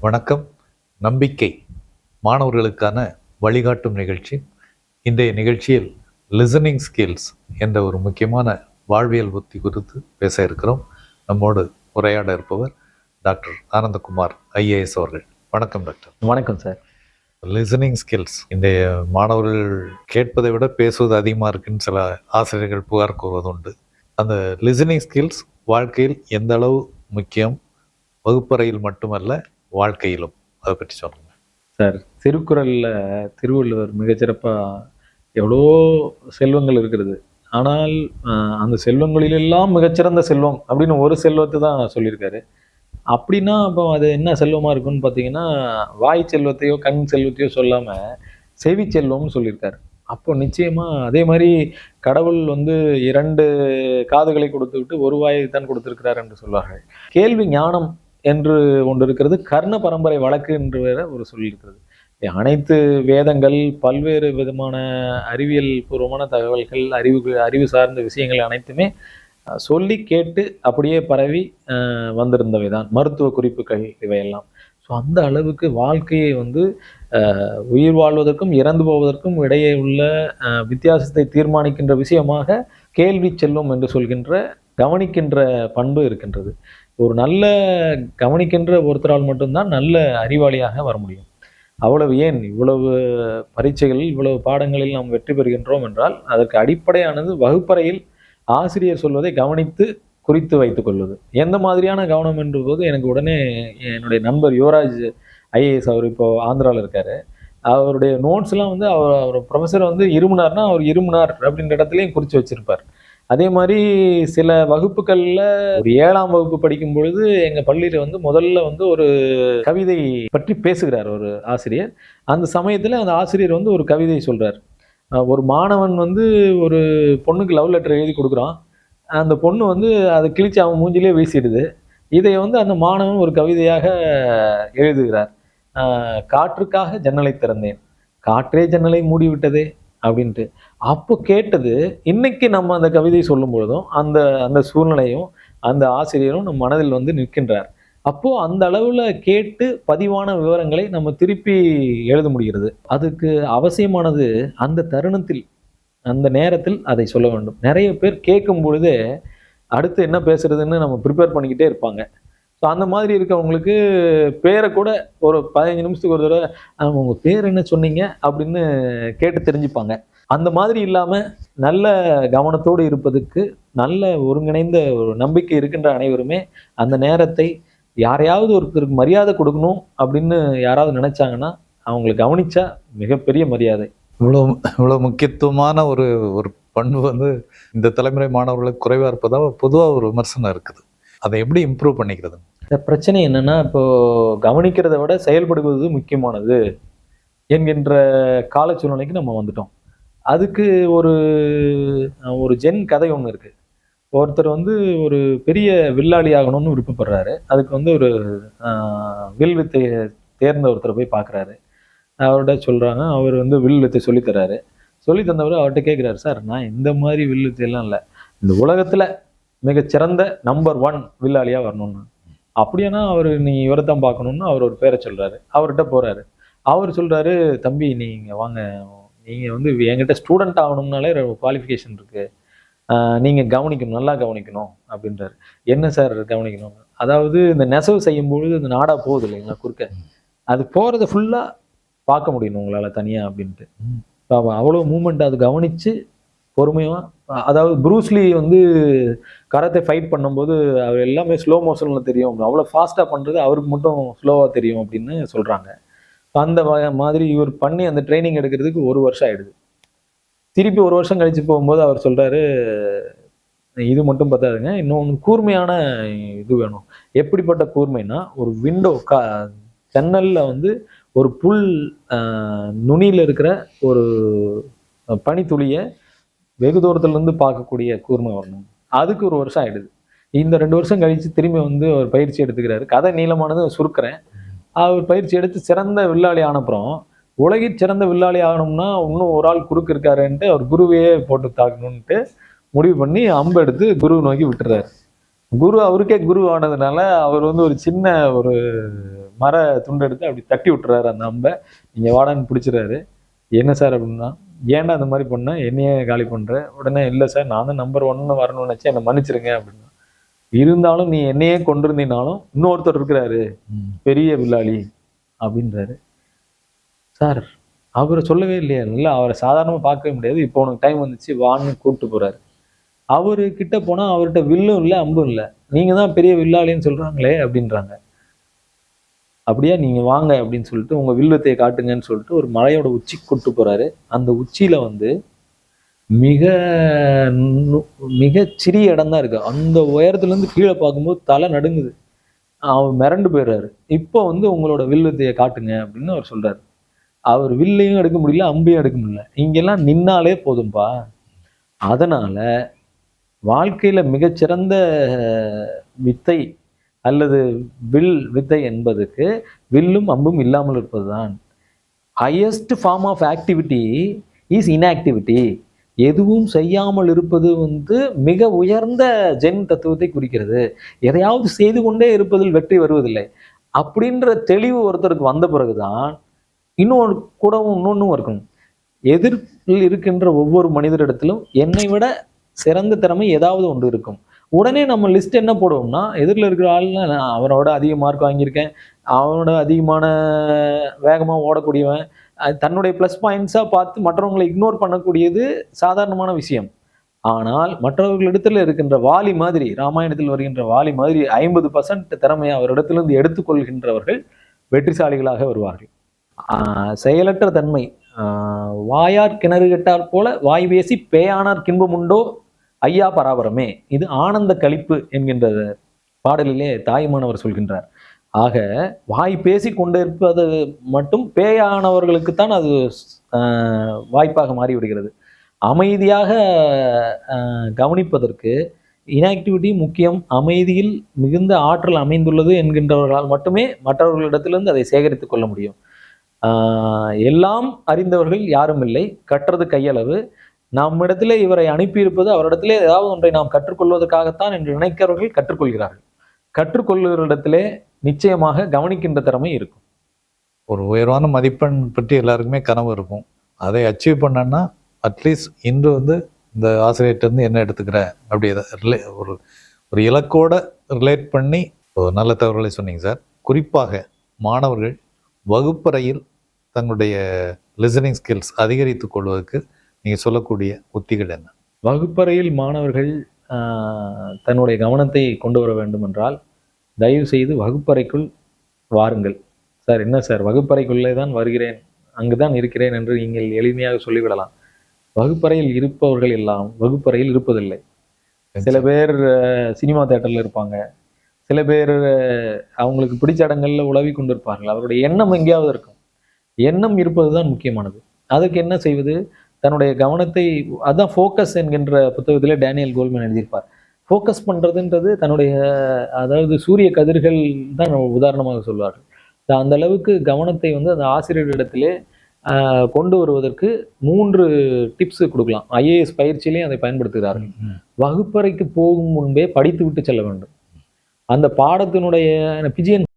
வணக்கம். நம்பிக்கை மாணவர்களுக்கான வழிகாட்டும் நிகழ்ச்சி. இன்றைய நிகழ்ச்சியில் லிசனிங் ஸ்கில்ஸ் என்ற ஒரு முக்கியமான வாழ்வியல் புத்தி குறித்து பேச இருக்கிறோம். நம்மோடு உரையாட இருப்பவர் டாக்டர் ஆனந்தகுமார் ஐஏஎஸ் அவர்கள். வணக்கம் டாக்டர். வணக்கம் சார். லிசனிங் ஸ்கில்ஸ் இன்றைய மாணவர்கள் கேட்பதை விட பேசுவது அதிகமாக இருக்குன்னு சில ஆசிரியர்கள் புகார் கூறுவது உண்டு. அந்த லிசனிங் ஸ்கில்ஸ் வாழ்க்கையில் எந்த அளவு முக்கியம், வகுப்பறையில் மட்டுமல்ல வாழ்க்கையிலும், அதை பற்றி சொல்லுங்க சார். திருக்குறளில் திருவள்ளுவர் மிகச்சிறப்பாக எவ்வளோ செல்வங்கள் இருக்கிறது, ஆனால் அந்த செல்வங்களிலெல்லாம் மிகச்சிறந்த செல்வம் அப்படின்னு ஒரு செல்வத்தை தான் சொல்லியிருக்காரு. அப்படின்னா அப்போ அது என்ன செல்வமாக இருக்குன்னு பார்த்தீங்கன்னா, வாய் செல்வத்தையோ கண் செல்வத்தையோ சொல்லாமல் செவி செல்வம்னு சொல்லியிருக்காரு. அப்போ நிச்சயமாக அதே மாதிரி கடவுள் 2 காதுகளை கொடுத்துவிட்டு ஒரு வாயை தான் கொடுத்திருக்கிறார் என்று சொல்வார்கள். கேள்வி ஞானம் என்று ஒன்று இருக்கிறது, கர்ண பரம்பரை வழக்கு என்று வேற ஒரு சொல் இருக்கிறது. அனைத்து வேதங்கள், பல்வேறு விதமான அறிவியல் பூர்வமான தகவல்கள், அறிவு சார்ந்த விஷயங்கள் அனைத்துமே சொல்லி கேட்டு அப்படியே பரவி வந்திருந்தவை தான் மருத்துவ குறிப்புகள் இவையெல்லாம். ஸோ அந்த அளவுக்கு வாழ்க்கையை உயிர் வாழ்வதற்கும் இறந்து போவதற்கும் இடையே உள்ள வித்தியாசத்தை தீர்மானிக்கின்ற விஷயமாக கேள்வி செல்வம் என்று சொல்கின்ற கவனிக்கின்ற பண்பு இருக்கின்றது. ஒரு நல்ல கவனிக்கின்ற ஒருத்தரால் மட்டும்தான் நல்ல அறிவாளியாக வர முடியும். அவ்வளவு ஏன் இவ்வளவு பரீட்சைகளில் இவ்வளவு பாடங்களில் நாம் வெற்றி பெறுகின்றோம் என்றால் அதற்கு அடிப்படையானது வகுப்பறையில் ஆசிரியர் சொல்வதை கவனித்து குறித்து வைத்துக் கொள்வது. எந்த மாதிரியான கவனம் என்ற போது எனக்கு உடனே என்னுடைய நண்பர் யுவராஜ் ஐஏஎஸ், அவர் இப்போ ஆந்திராவில் இருக்காரு. அவருடைய நோட்ஸ்லாம் அவர் ப்ரொஃபஸர் இருமுனார்னா அவர் இருமுனார் அப்படின்ற இடத்துலையும் குறித்து வச்சிருப்பார். அதே மாதிரி சில வகுப்புகளில் ஒரு 7ஆம் வகுப்பு படிக்கும் பொழுது எங்கள் பள்ளியில் முதல்ல ஒரு கவிதை பற்றி பேசுகிறார் ஒரு ஆசிரியர். அந்த சமயத்தில் அந்த ஆசிரியர் ஒரு கவிதை சொல்கிறார். ஒரு மாணவன் ஒரு பொண்ணுக்கு லவ் லெட்டர் எழுதி கொடுக்குறான். அந்த பொண்ணு அதை கிழிச்சு அவன் மூஞ்சிலே வீசிடுது. இதை அந்த மாணவன் ஒரு கவிதையாக எழுதுகிறார். காற்றுக்காக ஜன்னலை திறந்தேன், காற்றே ஜன்னலை மூடிவிட்டதே அப்படின்ட்டு. அப்போ கேட்டது, இன்னைக்கு நம்ம அந்த கவிதை சொல்லும் பொழுதும் அந்த அந்த சூழ்நிலையும் அந்த ஆசிரியரும் நம் மனதில் நிற்கின்றார். அப்போ அந்த அளவுல கேட்டு பதிவான விவரங்களை நம்ம திருப்பி எழுத முடிகிறது. அதுக்கு அவசியமானது அந்த தருணத்தில், அந்த நேரத்தில் அதை சொல்ல வேண்டும். நிறைய பேர் கேட்கும் பொழுதே அடுத்து என்ன பேசுறதுன்னு நம்ம ப்ரிப்பேர் பண்ணிக்கிட்டே இருப்பாங்க. ஸோ அந்த மாதிரி இருக்கவங்களுக்கு பேரை கூட ஒரு 15 நிமிஷத்துக்கு ஒரு தடவை உங்கள் பேர் என்ன சொன்னீங்க அப்படின்னு கேட்டு தெரிஞ்சுப்பாங்க. அந்த மாதிரி இல்லாமல் நல்ல கவனத்தோடு இருப்பதுக்கு நல்ல ஒருங்கிணைந்த ஒரு நம்பிக்கை இருக்கின்ற அனைவருமே அந்த நேரத்தை யாரையாவது ஒருத்தருக்கு மரியாதை கொடுக்கணும் அப்படின்னு யாராவது நினைச்சாங்கன்னா அவங்களை கவனிச்சா மிகப்பெரிய மரியாதை. இவ்வளோ முக்கியத்துவமான ஒரு ஒரு பண்பு இந்த தலைமுறை மாணவர்களுக்கு குறைவாக இருப்பதாக பொதுவாக ஒரு விமர்சனம் இருக்குது. அதை எப்படி இம்ப்ரூவ் பண்ணிக்கிறது? பிரச்சனை என்னன்னா, இப்போ கவனிக்கிறத விட செயல்படுவது முக்கியமானது என்கின்ற கால சூழ்நிலைக்கு நம்ம வந்துட்டோம். அதுக்கு ஒரு ஒரு ஜென் கதை ஒன்று இருக்கு. ஒருத்தர் ஒரு பெரிய வில்லாளி ஆகணும்னு விருப்பப்படுறாரு. அதுக்கு ஒரு வில் வித்தை தேர்ந்த ஒருத்தரை போய் பார்க்குறாரு. அவர்கிட்ட சொல்கிறாங்க. அவர் வில் வித்தை சொல்லித்தர்றாரு. சொல்லி தந்தவர் அவர்கிட்ட கேட்குறாரு, சார் நான் இந்த மாதிரி வில் வித்தையெல்லாம் இல்லை, இந்த உலகத்தில் மிகச்சிறந்த நம்பர் 1 வில்லாளியாக வரணும்னு. அப்படியானா நீ இவரை தான் பார்க்கணுன்னு அவர் ஒரு பேரை சொல்கிறாரு. அவர்கிட்ட போகிறாரு. அவர் சொல்கிறாரு, தம்பி நீங்கள் வாங்க, நீங்கள் என்கிட்ட ஸ்டூடெண்ட் ஆகணும்னாலே குவாலிஃபிகேஷன் இருக்குது, நீங்கள் கவனிக்கணும், நல்லா கவனிக்கணும் அப்படின்றாரு. என்ன சார் கவனிக்கணும்? அதாவது இந்த நெசவு செய்யும்பொழுது இந்த நாடா போகுது இல்லைங்களா குறுக்க, அது போகிறத ஃபுல்லாக பார்க்க முடியணும் உங்களால் தனியாக அப்படின்ட்டு. அவ்வளோ மூமெண்ட் அது கவனித்து பொறுமையாக, அதாவது ப்ரூஸ்லி கராத்தே ஃபைட் பண்ணும்போது அவர் எல்லாமே ஸ்லோ மோஷனில் தெரியும், அவ்வளோ ஃபாஸ்ட்டாக பண்ணுறது அவருக்கு மட்டும் ஸ்லோவாக தெரியும் அப்படின்னு சொல்கிறாங்க. அந்த மாதிரி இவர் பண்ணி அந்த ட்ரைனிங் எடுக்கிறதுக்கு 1 வருஷம் ஆகிடுது. திருப்பி 1 வருஷம் கழித்து போகும்போது அவர் சொல்கிறாரு, இது மட்டும் பார்த்தாதுங்க, இன்னொன்று கூர்மையான இது வேணும். எப்படிப்பட்ட கூர்மைனா, ஒரு விண்டோ ஜன்னலில் ஒரு புல் நுனியில் இருக்கிற ஒரு பனித்துளியை வெகு தூரத்துலேருந்து பார்க்கக்கூடிய கூர்மை வரணும். அதுக்கு 1 வருஷம் ஆகிடுது. இந்த 2 வருஷம் கழித்து திரும்பி அவர் பயிற்சி எடுத்துக்கிறாரு. கதை நீளமானது சுருக்கிறேன். அவர் பயிற்சி எடுத்து சிறந்த வில்லாளி ஆனப்புறம், உலகில் சிறந்த வில்லாளி ஆகணும்னா இன்னும் ஒரு ஆள் குறுக்கு இருக்காருன்ட்டு அவர் குருவையே போட்டு தாக்கணுன்ட்டு முடிவு பண்ணி அம்பு எடுத்து குரு நோக்கி விட்டுறாரு. குரு அவருக்கே குரு ஆனதுனால அவர் வந்து ஒரு சின்ன ஒரு மர துண்டு எடுத்து அப்படி தட்டி விட்டுறாரு அந்த அம்பை. நீங்க வாடான்னு பிடிச்சிறாரு. என்ன சார் அப்படின்னா, ஏன்டா அந்த மாதிரி பண்ண, என்னையே காலி பண்ற? உடனே இல்லை சார், நான் தான் நம்பர் 1 வரணும்னு நினைச்சேன், என்னை மன்னிச்சிருங்க அப்படின்னா. இருந்தாலும் நீ என்னையே கொண்டிருந்தீனாலும் இன்னொருத்தர் இருக்கிறாரு பெரிய வில்லாளி அப்படின்றாரு. சார் அவரை சொல்லவே இல்லையா? இல்லை, அவரை சாதாரணமாக பார்க்கவே முடியாது, இப்போ உனக்கு டைம் வந்துச்சு வான்னு கூப்பிட்டு போறாரு. அவரு கிட்ட போனா அவர்கிட்ட வில்லும் இல்லை அம்பும் இல்லை. நீங்க தான் பெரிய வில்லாளின்னு சொல்றாங்களே அப்படின்றாங்க. அப்படியா, நீங்க வாங்க அப்படின்னு சொல்லிட்டு உங்க வில்லுத்தையை காட்டுங்கன்னு சொல்லிட்டு ஒரு மலையோட உச்சிக்கு கூட்டு போறாரு. அந்த உச்சியில வந்து மிக மிக சிறிய இடம் தான் இருக்கு. அந்த உயரத்துல இருந்து கீழே பார்க்கும்போது தலை நடுங்குது. அவர் மிரண்டு போயிடுறாரு. இப்போ வந்து உங்களோட வில்லுத்தையை காட்டுங்க அப்படின்னு அவர் சொல்றாரு. அவர் வில்லையும் எடுக்க முடியல, அம்பையும் எடுக்க முடியல. இங்கெல்லாம் நின்னாலே போதும்பா. அதனால வாழ்க்கையில மிகச்சிறந்த வித்தை அல்லது வில் வித்தை என்பதுக்கு வில்லும் அம்பும் இல்லாமல் இருப்பதுதான். Highest form of activity is inactivity. எதுவும் செய்யாமல் இருப்பது வந்து மிக உயர்ந்த ஜென் தத்துவத்தை குறிக்கிறது. எதையாவது செய்து கொண்டே இருப்பதில் வெற்றி வருவதில்லை அப்படின்ற தெளிவு ஒருத்தருக்கு வந்த பிறகுதான் இன்னொன்னும் இருக்கணும். எதிர்ப்பில் இருக்கின்ற ஒவ்வொரு மனிதரிடத்திலும் என்னை விட சிறந்த திறமை ஏதாவது ஒன்று இருக்கும். உடனே நம்ம லிஸ்ட் என்ன போடுவோம்னா, எதிரில் இருக்கிற ஆள்னா நான் அவனோட அதிக மார்க் வாங்கியிருக்கேன், அவனோட அதிகமான வேகமாக ஓடக்கூடியவன், தன்னுடைய ப்ளஸ் பாயிண்ட்ஸாக பார்த்து மற்றவங்களை இக்னோர் பண்ணக்கூடியது சாதாரணமான விஷயம். ஆனால் மற்றவர்களிடத்தில் இருக்கின்ற வாலி மாதிரி, ராமாயணத்தில் வருகின்ற வாலி மாதிரி 50% திறமையை அவரிடத்திலிருந்து எடுத்துக்கொள்கின்றவர்கள் வெற்றிசாலிகளாக வருவார்கள். செயலற்ற தன்மை, வாயார் கிணறு கெட்டார் போல வாய் பேசி பேயானார் கின்பம் உண்டோ ஐயா பராபரமே, இது ஆனந்த களிப்பு என்கின்ற பாடலிலே தாயுமானவர் சொல்கின்றார். ஆக வாய் பேசி கொண்டிருப்பது மட்டும் பேயானவர்களுக்குத்தான் அது வாய்ப்பாக மாறிவிடுகிறது. அமைதியாக கவனிப்பதற்கு இன்ஆக்டிவிட்டி முக்கியம். அமைதியில் மிகுந்த ஆற்றல் அமைந்துள்ளது என்கின்றவர்களால் மட்டுமே மற்றவர்களிடத்திலிருந்து அதை சேகரித்துக் கொள்ள முடியும். எல்லாம் அறிந்தவர்கள் யாரும் இல்லை, கற்றது கையளவு. நம்மிடத்திலே இவரை அனுப்பியிருப்பது அவரிடத்திலே ஏதாவது ஒன்றை நாம் கற்றுக்கொள்வதற்காகத்தான் என்று நினைக்கிறவர்கள் கற்றுக்கொள்கிறார்கள். கற்றுக்கொள்ளுகிற இடத்திலே நிச்சயமாக கவனிக்கின்ற திறமை இருக்கும். ஒரு உயர்வான மதிப்பெண் பற்றி எல்லாருக்குமே கனவு இருக்கும். அதை அச்சீவ் பண்ணனா அட்லீஸ்ட் இன்று வந்து இந்த ஆசிரியர்கிட்ட என்ன எடுத்துக்கிற அப்படி ஒரு இலக்கோட ரிலேட் பண்ணி ஒரு நல்ல தகவல்களை சொன்னீங்க சார். குறிப்பாக மாணவர்கள் வகுப்பறையில் தங்களுடைய லிசனிங் ஸ்கில்ஸ் அதிகரித்துக் கொள்வதற்கு நீங்கள் சொல்லக்கூடிய உத்திகள் என்ன? வகுப்பறையில் மாணவர்கள் தன்னுடைய கவனத்தை கொண்டு வர வேண்டும் என்றால் தயவு செய்து வகுப்பறைக்குள் வாருங்கள். சார் என்ன சார், வகுப்பறைக்குள்ளே தான் வருகிறேன், அங்குதான் இருக்கிறேன் என்று நீங்கள் எளிமையாக சொல்லிவிடலாம். வகுப்பறையில் இருப்பவர்கள் எல்லாம் வகுப்பறையில் இருப்பதில்லை. சில பேர் சினிமா தியேட்டரில் இருப்பாங்க, சில பேர் அவங்களுக்கு பிடிச்ச இடங்கள்ல உலவி கொண்டு இருப்பார்கள். அவருடைய எண்ணம் எங்கேயாவது இருக்கும். எண்ணம் இருப்பது தான் முக்கியமானது. அதுக்கு என்ன செய்வது? தன்னுடைய கவனத்தை, அதான் ஃபோக்கஸ் என்கின்ற புத்தகத்திலே டேனியல் கோல்மேன் எழுதியிருப்பார். ஃபோக்கஸ் பண்ணுறதுன்றது தன்னுடைய, அதாவது சூரிய கதிர்கள் தான் உதாரணமாக சொல்வார்கள். அந்த அளவுக்கு கவனத்தை வந்து அந்த ஆசிரியரிடத்திலே கொண்டு வருவதற்கு 3 டிப்ஸ் கொடுக்கலாம். ஐஏஎஸ் பயிற்சியிலையும் அதை பயன்படுத்துகிறார்கள். வகுப்பறைக்கு போகும் முன்பே படித்து விட்டு செல்ல வேண்டும். அந்த பாடத்தினுடைய பிஜிஎன்